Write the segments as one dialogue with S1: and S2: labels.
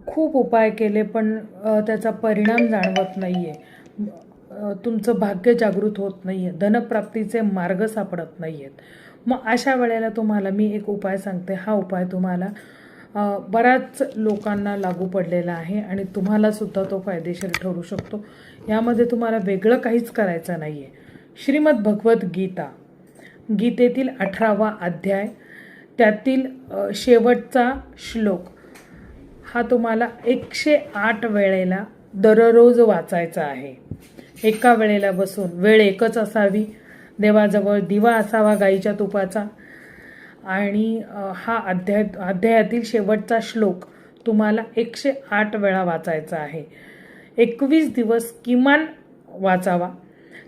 S1: खूप उपाय केले पण त्याचा परिणाम जाणवत नाही आहे, तुमचं भाग्य जागृत होत नाही आहे, धनप्राप्तीचे मार्ग सापडत नाही आहेत, मग अशा वेळेला तुम्हाला मी एक उपाय सांगते. हा उपाय तुम्हाला बऱ्याच लोकांना लागू पडलेला आहे आणि तुम्हालासुद्धा तो फायदेशीर ठरू शकतो. यामध्ये तुम्हाला वेगळं काहीच करायचं नाही आहे. श्रीमद भगवद्गीता, गीतेतील 18वा अध्याय, त्यातील शेवटचा श्लोक हा तुम्हाला 108 वेळेला दररोज वाचायचा आहे. एका वेळेला बसून, वेळ एकच असावी, देवाजवळ दिवा असावा गाईच्या तुपाचा, आणि हा अध्यायातील शेवटचा श्लोक तुम्हाला 108 वेळा वाचायचा आहे. 21 दिवस किमान वाचावा.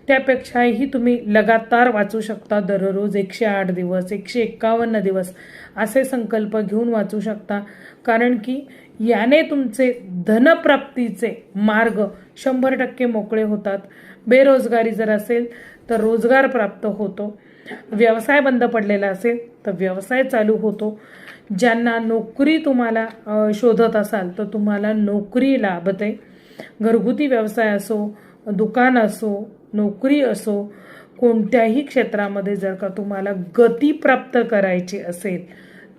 S1: त्यापेक्षाही तुम्ही लगातार वाचू शकता. दररोज 108 दिवस, 151 दिवस असे संकल्प घेऊन वाचू शकता. कारण की याने तुमचे धनप्राप्तीचे मार्ग 100% मोकळे होतात. बेरोजगारी जर असेल तर रोजगार प्राप्त होतो. व्यवसाय बंद पडलेला असेल तर व्यवसाय चालू होतो. ज्यांना नोकरी तुम्हाला शोधत असाल तर तुम्हाला नोकरी लाभते. घरगुती व्यवसाय असो, दुकान असो, नोकरी असो, कोणत्याही क्षेत्रामध्ये जर का तुम्हाला गती प्राप्त करायची असेल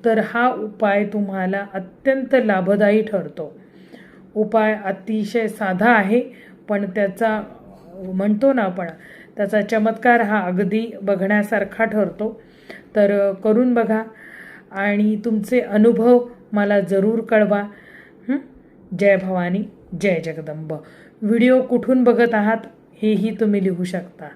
S1: तर हा उपाय तुम्हाला अत्यंत लाभदायी ठरतो. उपाय अतिशय साधा आहे पण त्याचा म्हणतो ना आपण, त्याचा चमत्कार हा अगदी बघण्यासारखा ठरतो. तर करून बघा आणि तुमचे अनुभव मला जरूर कळवा. जय भवानी, जय जगदंब. व्हिडिओ कुठून बघत आहात हेही तुम्ही लिहू शकता.